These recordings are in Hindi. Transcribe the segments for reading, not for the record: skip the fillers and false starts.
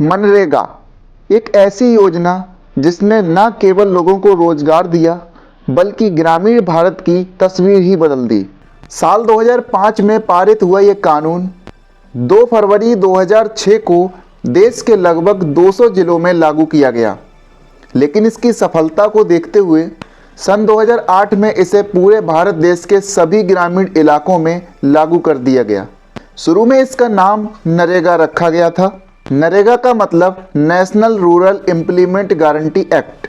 मनरेगा एक ऐसी योजना जिसने न केवल लोगों को रोजगार दिया बल्कि ग्रामीण भारत की तस्वीर ही बदल दी। साल 2005 में पारित हुआ ये कानून 2 फरवरी 2006 को देश के लगभग 200 जिलों में लागू किया गया, लेकिन इसकी सफलता को देखते हुए सन 2008 में इसे पूरे भारत देश के सभी ग्रामीण इलाकों में लागू कर दिया गया। शुरू में इसका नाम नरेगा रखा गया था। नरेगा का मतलब national rural implement guarantee act,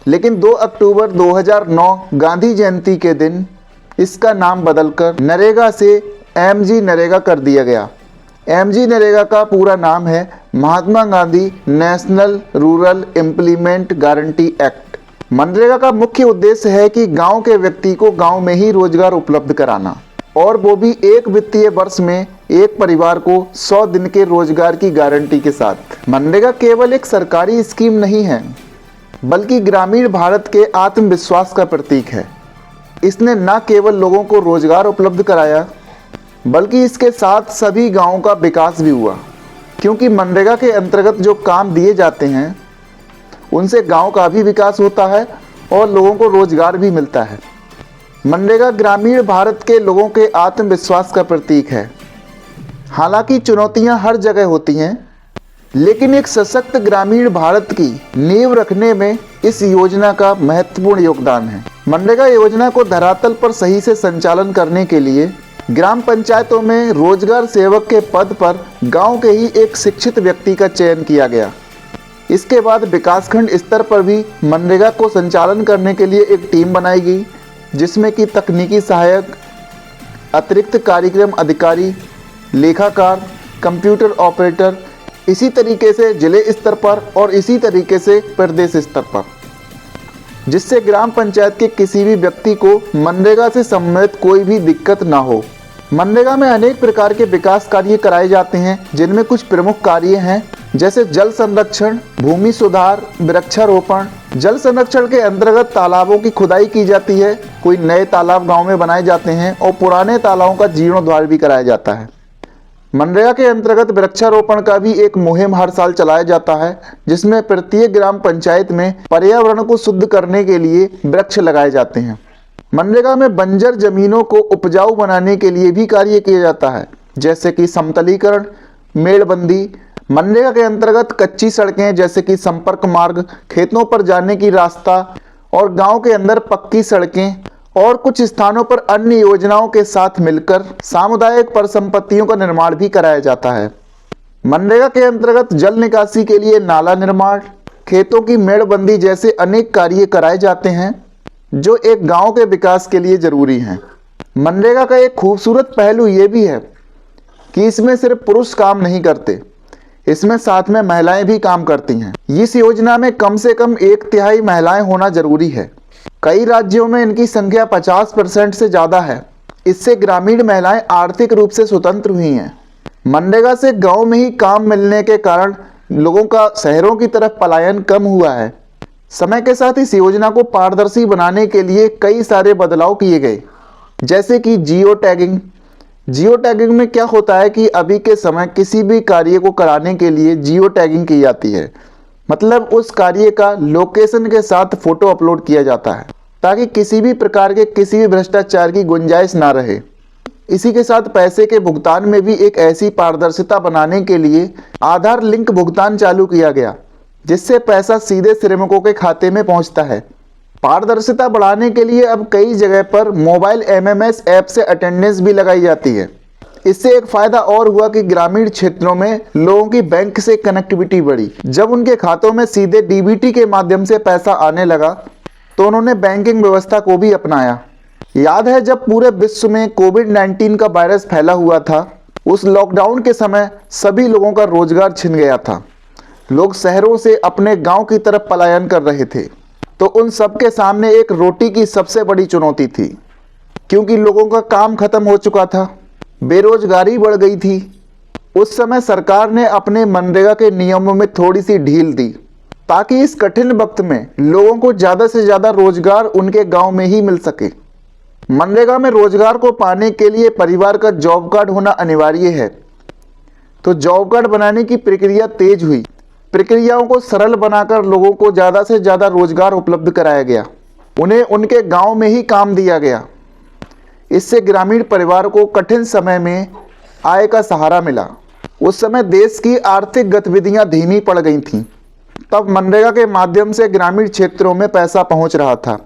लेकिन 2 अक्टूबर 2009 गांधी जयंती के दिन इसका नाम बदलकर नरेगा से एमजी नरेगा कर दिया गया। एमजी नरेगा का पूरा नाम है Mahatma Gandhi national rural implement guarantee act. मनरेगा का मुख्य उद्देश्य है कि गांव के व्यक्ति को गांव में ही रोजगार उपलब्ध कराना, और वो भी एक वित्तीय वर्ष में एक परिवार को 100 दिन के रोजगार की गारंटी के साथ। मनरेगा केवल एक सरकारी स्कीम नहीं है, बल्कि ग्रामीण भारत के आत्मविश्वास का प्रतीक है। इसने न केवल लोगों को रोजगार उपलब्ध कराया, बल्कि इसके साथ सभी गांवों का विकास भी हुआ, क्योंकि मनरेगा के अंतर्गत जो काम दिए जाते हैं उनसे गांव का भी विकास होता है और लोगों को रोजगार भी मिलता है। मनरेगा ग्रामीण भारत के लोगों के आत्मविश्वास का प्रतीक है। हालांकि चुनौतियां हर जगह होती हैं, लेकिन एक सशक्त ग्रामीण भारत की नींव रखने में इस योजना का महत्वपूर्ण योगदान है। मनरेगा योजना को धरातल पर सही से संचालन करने के लिए ग्राम पंचायतों में रोजगार सेवक के पद पर गांव के ही एक शिक्षित व्यक्ति का चयन किया गया। इसके बाद विकासखंड स्तर पर भी मनरेगा को संचालन करने के लिए एक टीम बनाई गई, जिसमें कि तकनीकी सहायक, अतिरिक्त कार्यक्रम अधिकारी, लेखाकार, कंप्यूटर ऑपरेटर, इसी तरीके से जिले स्तर पर और इसी तरीके से प्रदेश स्तर पर, जिससे ग्राम पंचायत के किसी भी व्यक्ति को मनरेगा से संबंधित कोई भी दिक्कत ना हो। मनरेगा में अनेक प्रकार के विकास कार्य कराए जाते हैं, जिनमें कुछ प्रमुख कार्य हैं, जैसे जल संरक्षण, भूमि सुधार, वृक्षारोपण। जल संरक्षण के अंतर्गत तालाबों की खुदाई की जाती है, कोई नए तालाब गांव में बनाए जाते हैं और पुराने तालाबों का जीर्णोद्धार भी कराया जाता है। मनरेगा के अंतर्गत वृक्षारोपण का भी एक मुहिम हर साल चलाया जाता है, जिसमें प्रत्येक ग्राम पंचायत में पर्यावरण को शुद्ध करने के लिए वृक्ष लगाए जाते हैं। मनरेगा में बंजर जमीनों को उपजाऊ बनाने के लिए भी कार्य किया जाता है, जैसे कि समतलीकरण, मेड़बंदी। मनरेगा के अंतर्गत कच्ची सड़कें जैसे कि संपर्क मार्ग, खेतों पर जाने की रास्ता और गांव के अंदर पक्की सड़कें और कुछ स्थानों पर अन्य योजनाओं के साथ मिलकर सामुदायिक परिसंपत्तियों का निर्माण भी कराया जाता है। मनरेगा के अंतर्गत जल निकासी के लिए नाला निर्माण, खेतों की मेड़बंदी जैसे अनेक कार्य कराए जाते हैं, जो एक गांव के विकास के लिए जरूरी हैं। मनरेगा का एक खूबसूरत पहलू ये भी है कि इसमें सिर्फ पुरुष काम नहीं करते, इसमें साथ में महिलाएं भी काम करती हैं। इस योजना में कम से कम 1/3 महिलाएं होना जरूरी है। कई राज्यों में इनकी संख्या 50% से ज़्यादा है। इससे ग्रामीण महिलाएं आर्थिक रूप से स्वतंत्र हुई हैं। मनरेगा से गांव में ही काम मिलने के कारण लोगों का शहरों की तरफ पलायन कम हुआ है। समय के साथ इस योजना को पारदर्शी बनाने के लिए कई सारे बदलाव किए गए, जैसे कि जियो टैगिंग। जियो टैगिंग में क्या होता है कि अभी के समय किसी भी कार्य को कराने के लिए जियो टैगिंग की जाती है, मतलब उस कार्य का लोकेशन के साथ फोटो अपलोड किया जाता है, ताकि किसी भी प्रकार के किसी भी भ्रष्टाचार की गुंजाइश ना रहे। इसी के साथ पैसे के भुगतान में भी एक ऐसी पारदर्शिता बनाने के लिए आधार लिंक भुगतान चालू किया गया, जिससे पैसा सीधे श्रमिकों के खाते में पहुंचता है। पारदर्शिता बढ़ाने के लिए अब कई जगह पर मोबाइल एमएमएस ऐप से अटेंडेंस भी लगाई जाती है। इससे एक फायदा और हुआ कि ग्रामीण क्षेत्रों में लोगों की बैंक से कनेक्टिविटी बढ़ी। जब उनके खातों में सीधे डीबीटी के माध्यम से पैसा आने लगा, तो उन्होंने बैंकिंग व्यवस्था को भी अपनाया। याद है जब पूरे विश्व में कोविड-19 का वायरस फैला हुआ था, उस लॉकडाउन के समय सभी लोगों का रोजगार छिन गया था। लोग शहरों से अपने गांव की तरफ पलायन कर रहे थे, तो उन सबके सामने एक रोटी की सबसे बड़ी चुनौती थी, क्योंकि लोगों का काम खत्म हो चुका था, बेरोजगारी बढ़ गई थी। उस समय सरकार ने अपने मनरेगा के नियमों में थोड़ी सी ढील दी, ताकि इस कठिन वक्त में लोगों को ज़्यादा से ज़्यादा रोजगार उनके गांव में ही मिल सके। मनरेगा में रोजगार को पाने के लिए परिवार का जॉब कार्ड होना अनिवार्य है। तो जॉब कार्ड बनाने की प्रक्रिया तेज हुई। प्रक्रियाओं को सरल बनाकर लोगों को ज़्यादा से ज़्यादा रोजगार उपलब्ध कराया गया। उन्हें उनके गांव में ही काम दिया गया। इससे ग्रामीण परिवार को कठिन समय में आय का सहारा मिला। उस समय देश की आर्थिक गतिविधियां धीमी पड़ गई थीं। तब मनरेगा के माध्यम से ग्रामीण क्षेत्रों में पैसा पहुंच रहा था।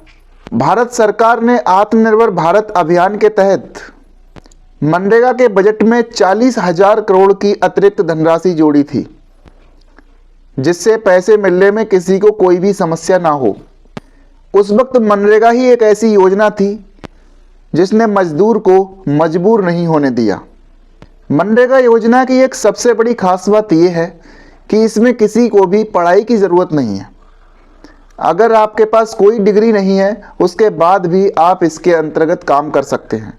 भारत सरकार ने आत्मनिर्भर भारत अभियान के तहत मनरेगा के बजट में 40,000 करोड़ की अतिरिक्त धनराशि जोड़ी थी, जिससे पैसे मिलने में किसी को कोई भी समस्या ना हो। उस वक्त मनरेगा ही एक ऐसी योजना थी जिसने मजदूर को मजबूर नहीं होने दिया। मनरेगा योजना की एक सबसे बड़ी खास बात यह है कि इसमें किसी को भी पढ़ाई की ज़रूरत नहीं है। अगर आपके पास कोई डिग्री नहीं है, उसके बाद भी आप इसके अंतर्गत काम कर सकते हैं।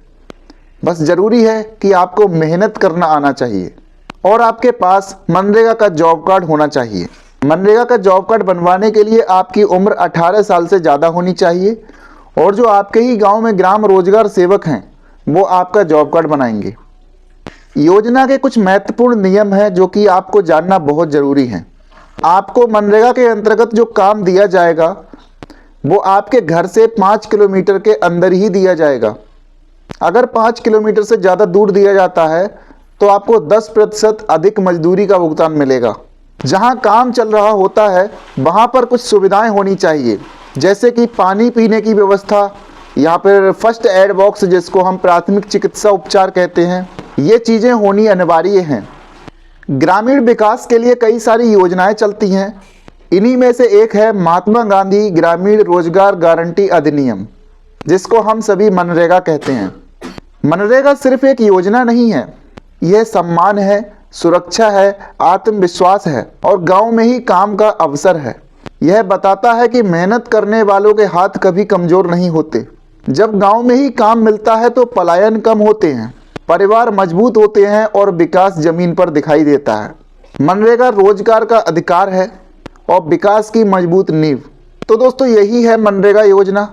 बस ज़रूरी है कि आपको मेहनत करना आना चाहिए और आपके पास मनरेगा का जॉब कार्ड होना चाहिए। मनरेगा का जॉब कार्ड बनवाने के लिए आपकी उम्र 18 साल से ज़्यादा होनी चाहिए और जो आपके ही गांव में ग्राम रोजगार सेवक हैं वो आपका जॉब कार्ड बनाएंगे। योजना के कुछ महत्वपूर्ण नियम हैं जो कि आपको जानना बहुत ज़रूरी है। आपको मनरेगा के अंतर्गत जो काम दिया जाएगा वो आपके घर से 5 किलोमीटर के अंदर ही दिया जाएगा। अगर 5 किलोमीटर से ज़्यादा दूर दिया जाता है तो आपको 10% अधिक मजदूरी का भुगतान मिलेगा। जहां काम चल रहा होता है वहां पर कुछ सुविधाएं होनी चाहिए, जैसे कि पानी पीने की व्यवस्था या फिर फर्स्ट एड बॉक्स जिसको हम प्राथमिक चिकित्सा उपचार कहते हैं, ये चीज़ें होनी अनिवार्य हैं। ग्रामीण विकास के लिए कई सारी योजनाएं चलती हैं। इन्हीं में से एक है महात्मा गांधी ग्रामीण रोजगार गारंटी अधिनियम, जिसको हम सभी मनरेगा कहते हैं। मनरेगा सिर्फ एक योजना नहीं है, यह सम्मान है, सुरक्षा है, आत्मविश्वास है और गांव में ही काम का अवसर है। यह बताता है कि मेहनत करने वालों के हाथ कभी कमज़ोर नहीं होते। जब गांव में ही काम मिलता है तो पलायन कम होते हैं, परिवार मजबूत होते हैं और विकास जमीन पर दिखाई देता है। मनरेगा रोजगार का अधिकार है और विकास की मजबूत नींव। तो दोस्तों, यही है मनरेगा योजना।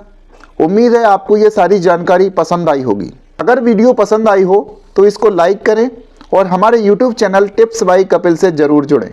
उम्मीद है आपको ये सारी जानकारी पसंद आई होगी। अगर वीडियो पसंद आई हो तो इसको लाइक करें और हमारे YouTube channel tips by Kapil से ज़रूर जुड़ें।